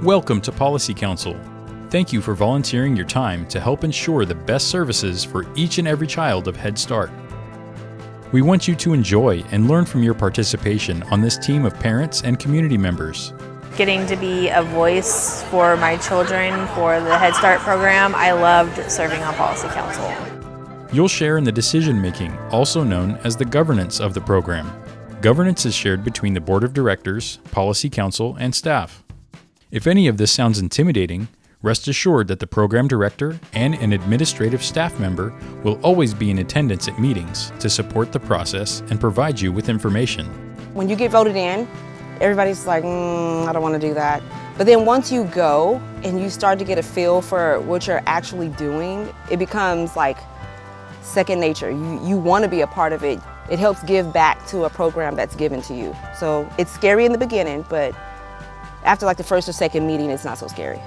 Welcome to Policy Council. Thank you for volunteering your time to help ensure the best services for each and every child of Head Start. We want you to enjoy and learn from your participation on this team of parents and community members. Getting to be a voice for my children for the Head Start program, I loved serving on Policy Council. You'll share in the decision making, also known as the governance of the program. Governance is shared between the Board of Directors, Policy Council, and staff. If any of this sounds intimidating, rest assured that the program director and an administrative staff member will always be in attendance at meetings to support the process and provide you with information. When you get voted in, everybody's like, I don't want to do that. But then once you go and you start to get a feel for what you're actually doing, it becomes like second nature. You want to be a part of it. It helps give back to a program that's given to you. So it's scary in the beginning, but after like the first or second meeting, it's not so scary.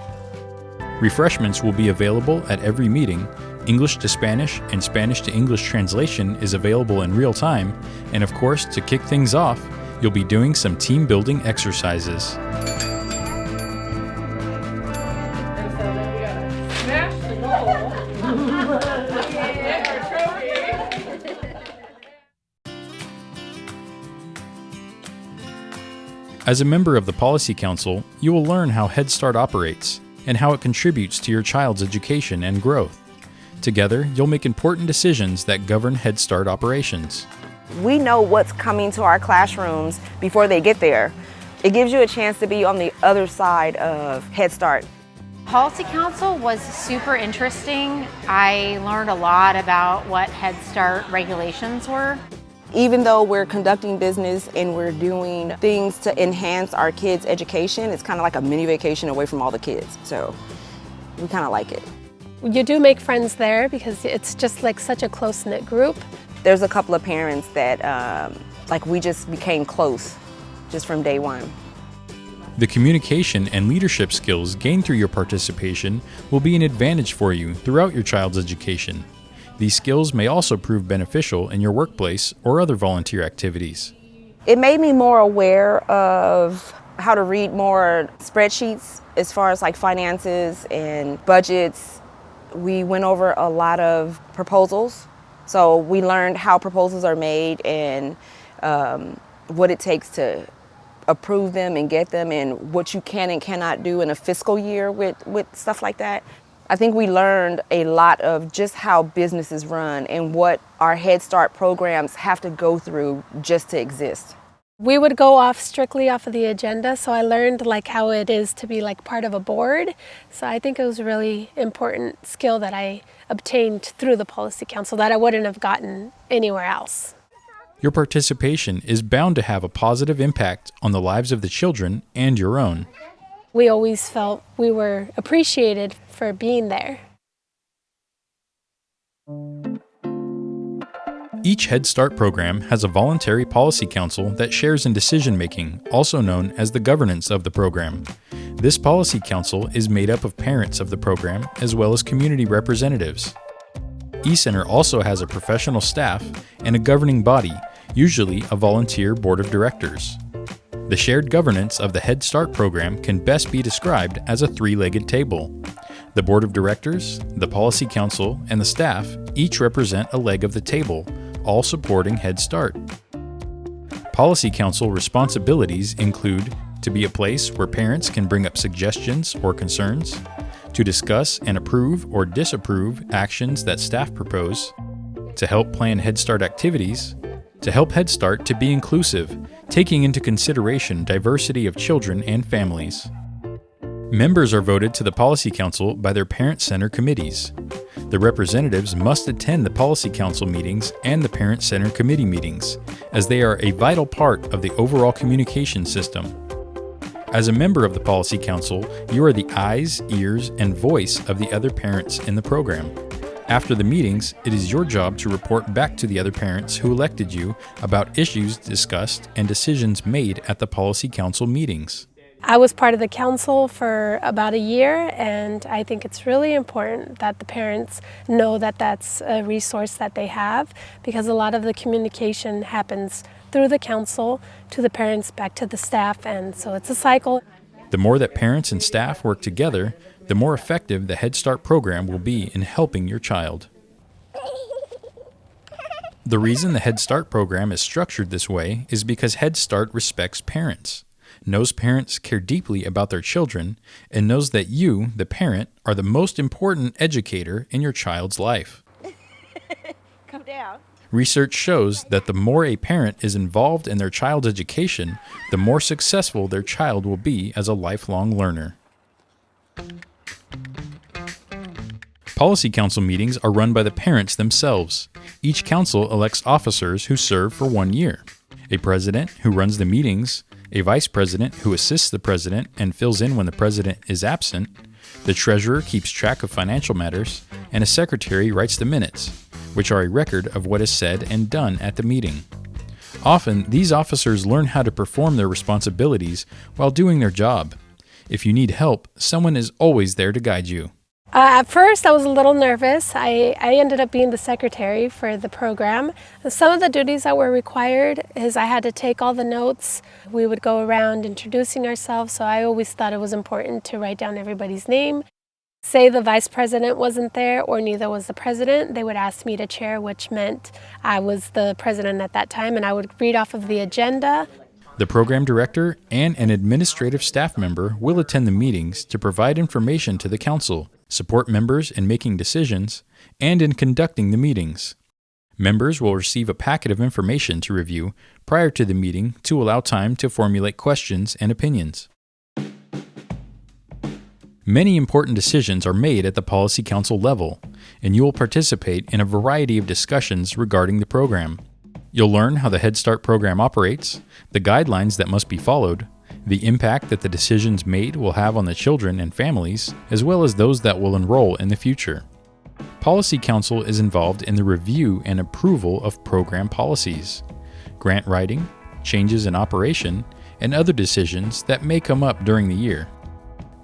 Refreshments will be available at every meeting. English to Spanish and Spanish to English translation is available in real time. And of course, to kick things off, you'll be doing some team building exercises. As a member of the Policy Council, you will learn how Head Start operates and how it contributes to your child's education and growth. Together, you'll make important decisions that govern Head Start operations. We know what's coming to our classrooms before they get there. It gives you a chance to be on the other side of Head Start. Policy Council was super interesting. I learned a lot about what Head Start regulations were. Even though we're conducting business and we're doing things to enhance our kids' education, it's kind of like a mini vacation away from all the kids. So we kind of like it. You do make friends there because it's just like such a close-knit group. There's a couple of parents that we just became close just from day one. The communication and leadership skills gained through your participation will be an advantage for you throughout your child's education. These skills may also prove beneficial in your workplace or other volunteer activities. It made me more aware of how to read more spreadsheets as far as like finances and budgets. We went over a lot of proposals. So we learned how proposals are made and what it takes to approve them and get them and what you can and cannot do in a fiscal year with stuff like that. I think we learned a lot of just how businesses run and what our Head Start programs have to go through just to exist. We would go strictly off of the agenda, so I learned like how it is to be like part of a board. So I think it was a really important skill that I obtained through the Policy Council that I wouldn't have gotten anywhere else. Your participation is bound to have a positive impact on the lives of the children and your own. We always felt we were appreciated for being there. Each Head Start program has a voluntary policy council that shares in decision-making, also known as the governance of the program. This policy council is made up of parents of the program as well as community representatives. eCenter also has a professional staff and a governing body, usually a volunteer board of directors. The shared governance of the Head Start program can best be described as a three-legged table. The Board of Directors, the Policy Council, and the staff each represent a leg of the table, all supporting Head Start. Policy Council responsibilities include to be a place where parents can bring up suggestions or concerns, to discuss and approve or disapprove actions that staff propose, to help plan Head Start activities, to help Head Start to be inclusive, taking into consideration diversity of children and families. Members are voted to the Policy Council by their Parent Center committees. The representatives must attend the Policy Council meetings and the Parent Center committee meetings, as they are a vital part of the overall communication system. As a member of the Policy Council, you are the eyes, ears, and voice of the other parents in the program. After the meetings, it is your job to report back to the other parents who elected you about issues discussed and decisions made at the Policy Council meetings. I was part of the council for about a year, and I think it's really important that the parents know that that's a resource that they have, because a lot of the communication happens through the council to the parents back to the staff, and so it's a cycle. The more that parents and staff work together, the more effective the Head Start program will be in helping your child. The reason the Head Start program is structured this way is because Head Start respects parents, knows parents care deeply about their children, and knows that you, the parent, are the most important educator in your child's life. Come down. Research shows that the more a parent is involved in their child's education, the more successful their child will be as a lifelong learner. Policy Council meetings are run by the parents themselves. Each council elects officers who serve for 1 year. A president who runs the meetings, a vice president who assists the president and fills in when the president is absent, the treasurer keeps track of financial matters, and a secretary writes the minutes, which are a record of what is said and done at the meeting. Often, these officers learn how to perform their responsibilities while doing their job. If you need help, someone is always there to guide you. At first, I was a little nervous. I ended up being the secretary for the program. Some of the duties that were required is I had to take all the notes. We would go around introducing ourselves, so I always thought it was important to write down everybody's name. Say the vice president wasn't there or neither was the president, they would ask me to chair, which meant I was the president at that time, and I would read off of the agenda. The program director and an administrative staff member will attend the meetings to provide information to the council, support members in making decisions, and in conducting the meetings. Members will receive a packet of information to review prior to the meeting to allow time to formulate questions and opinions. Many important decisions are made at the Policy Council level, and you will participate in a variety of discussions regarding the program. You'll learn how the Head Start program operates, the guidelines that must be followed, the impact that the decisions made will have on the children and families, as well as those that will enroll in the future. Policy Council is involved in the review and approval of program policies, grant writing, changes in operation, and other decisions that may come up during the year.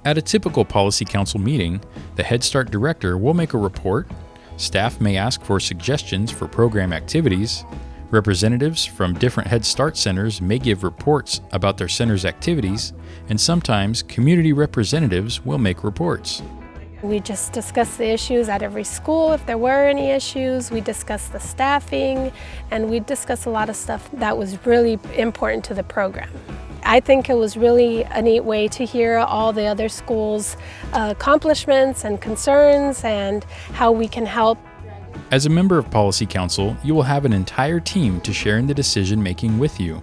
At a typical Policy Council meeting, the Head Start director will make a report, staff may ask for suggestions for program activities, representatives from different Head Start centers may give reports about their center's activities, and sometimes community representatives will make reports. We just discussed the issues at every school, if there were any issues. We discussed the staffing, and we discussed a lot of stuff that was really important to the program. I think it was really a neat way to hear all the other schools' accomplishments and concerns and how we can help. As a member of Policy Council, you will have an entire team to share in the decision-making with you.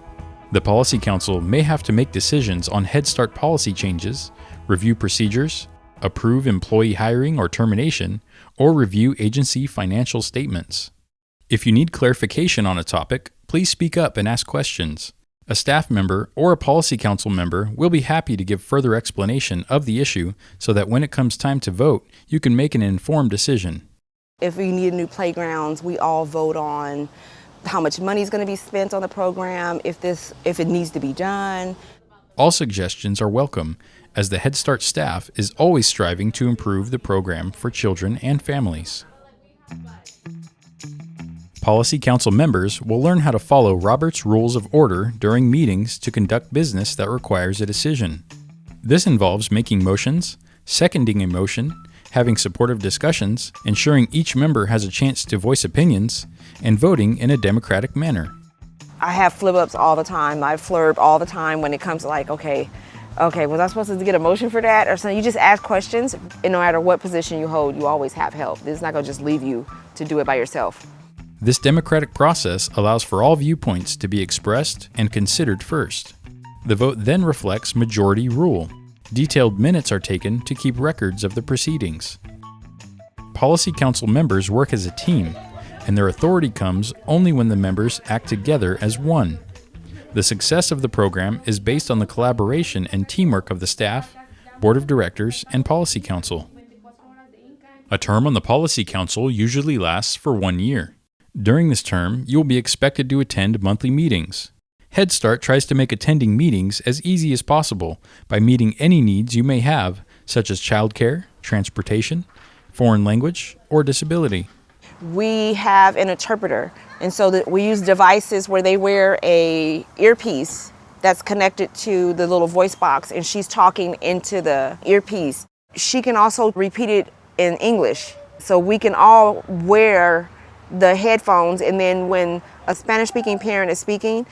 The Policy Council may have to make decisions on Head Start policy changes, review procedures, approve employee hiring or termination, or review agency financial statements. If you need clarification on a topic, please speak up and ask questions. A staff member or a Policy Council member will be happy to give further explanation of the issue so that when it comes time to vote, you can make an informed decision. If we need new playgrounds, we all vote on how much money is going to be spent on the program, if it needs to be done. All suggestions are welcome, as the Head Start staff is always striving to improve the program for children and families. Policy Council members will learn how to follow Robert's Rules of Order during meetings to conduct business that requires a decision. This involves making motions, seconding a motion, having supportive discussions, ensuring each member has a chance to voice opinions, and voting in a democratic manner. I have flip-ups all the time. I flurb all the time when it comes to like, okay, was I supposed to get a motion for that? Or something? You just ask questions, and no matter what position you hold, you always have help. This is not going to just leave you to do it by yourself. This democratic process allows for all viewpoints to be expressed and considered first. The vote then reflects majority rule. Detailed minutes are taken to keep records of the proceedings. Policy Council members work as a team, and their authority comes only when the members act together as one. The success of the program is based on the collaboration and teamwork of the staff, Board of Directors, and Policy Council. A term on the Policy Council usually lasts for 1 year. During this term, you will be expected to attend monthly meetings. Head Start tries to make attending meetings as easy as possible by meeting any needs you may have, such as childcare, transportation, foreign language, or disability. We have an interpreter, and so that we use devices where they wear a earpiece that's connected to the little voice box, and she's talking into the earpiece. She can also repeat it in English. So we can all wear the headphones, and then when a Spanish-speaking parent is speaking,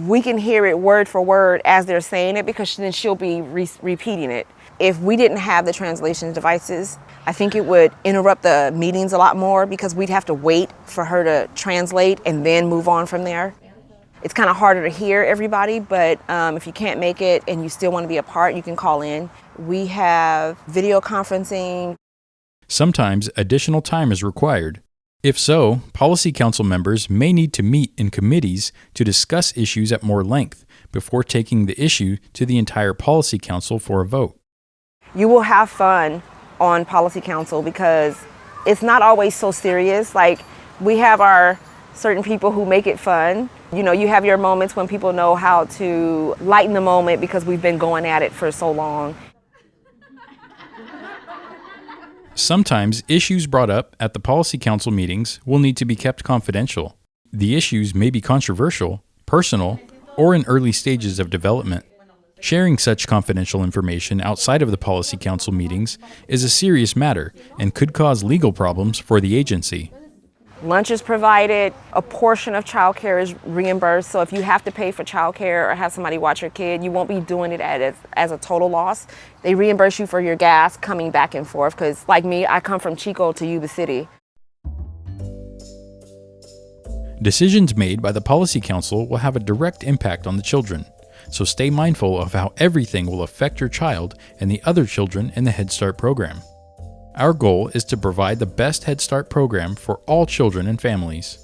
we can hear it word for word as they're saying it, because then she'll be repeating it. If we didn't have the translation devices, I think it would interrupt the meetings a lot more, because we'd have to wait for her to translate and then move on from there. It's kind of harder to hear everybody, but if you can't make it and you still want to be a part, you can call in. We have video conferencing. Sometimes additional time is required. If so, Policy Council members may need to meet in committees to discuss issues at more length before taking the issue to the entire Policy Council for a vote. You will have fun on Policy Council because it's not always so serious. Like, we have our certain people who make it fun. You know, you have your moments when people know how to lighten the moment because we've been going at it for so long. Sometimes issues brought up at the Policy Council meetings will need to be kept confidential. The issues may be controversial, personal, or in early stages of development. Sharing such confidential information outside of the Policy Council meetings is a serious matter and could cause legal problems for the agency. Lunch is provided, a portion of childcare is reimbursed, so if you have to pay for childcare or have somebody watch your kid, you won't be doing it as a total loss. They reimburse you for your gas coming back and forth, because like me, I come from Chico to Yuba City. Decisions made by the Policy Council will have a direct impact on the children, so stay mindful of how everything will affect your child and the other children in the Head Start program. Our goal is to provide the best Head Start program for all children and families.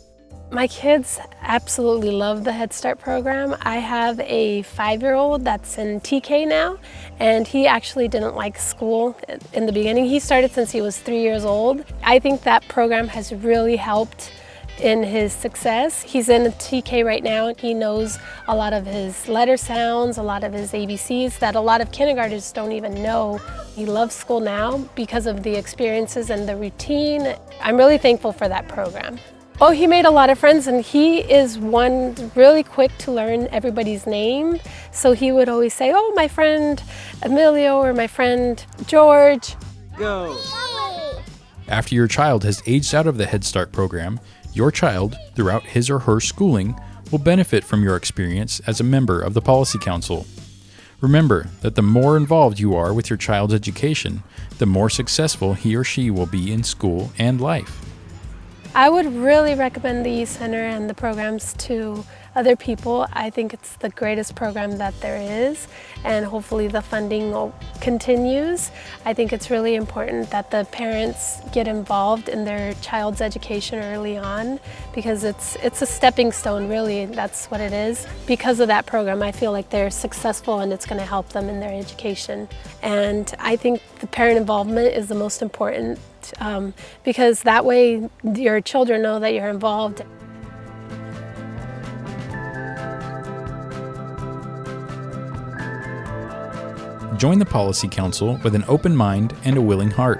My kids absolutely love the Head Start program. I have a 5-year-old that's in TK now, and he actually didn't like school in the beginning. He started since he was 3 years old. I think that program has really helped in his success. He's in a TK right now, and he knows a lot of his letter sounds, a lot of his ABCs that a lot of kindergartners don't even know. He loves school now because of the experiences and the routine. I'm really thankful for that program. Oh, he made a lot of friends, and he is one really quick to learn everybody's name. So he would always say, oh, my friend Emilio or my friend George. Go! After your child has aged out of the Head Start program, your child, throughout his or her schooling, will benefit from your experience as a member of the Policy Council. Remember that the more involved you are with your child's education, the more successful he or she will be in school and life. I would really recommend the Youth Center and the programs to other people. I think it's the greatest program that there is, and hopefully the funding continues. I think it's really important that the parents get involved in their child's education early on, because it's a stepping stone, really. That's what it is. Because of that program, I feel like they're successful and it's going to help them in their education. And I think the parent involvement is the most important, because that way your children know that you're involved. Join the Policy Council with an open mind and a willing heart.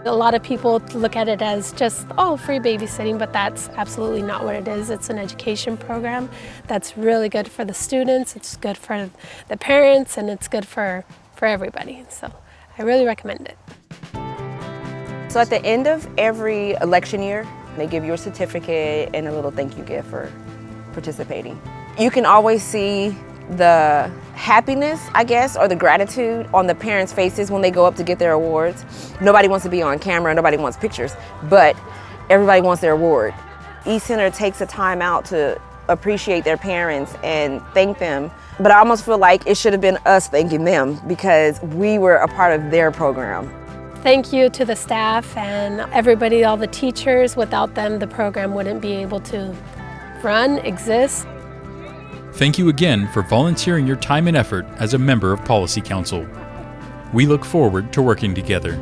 A lot of people look at it as just, oh, free babysitting, but that's absolutely not what it is. It's an education program that's really good for the students, it's good for the parents, and it's good for everybody. So I really recommend it. So at the end of every election year, they give you a certificate and a little thank you gift for participating. You can always see the happiness, I guess, or the gratitude on the parents' faces when they go up to get their awards. Nobody wants to be on camera, nobody wants pictures, but everybody wants their award. E-Center takes the time out to appreciate their parents and thank them, but I almost feel like it should have been us thanking them because we were a part of their program. Thank you to the staff and everybody, all the teachers. Without them, the program wouldn't be able to run, exist. Thank you again for volunteering your time and effort as a member of Policy Council. We look forward to working together.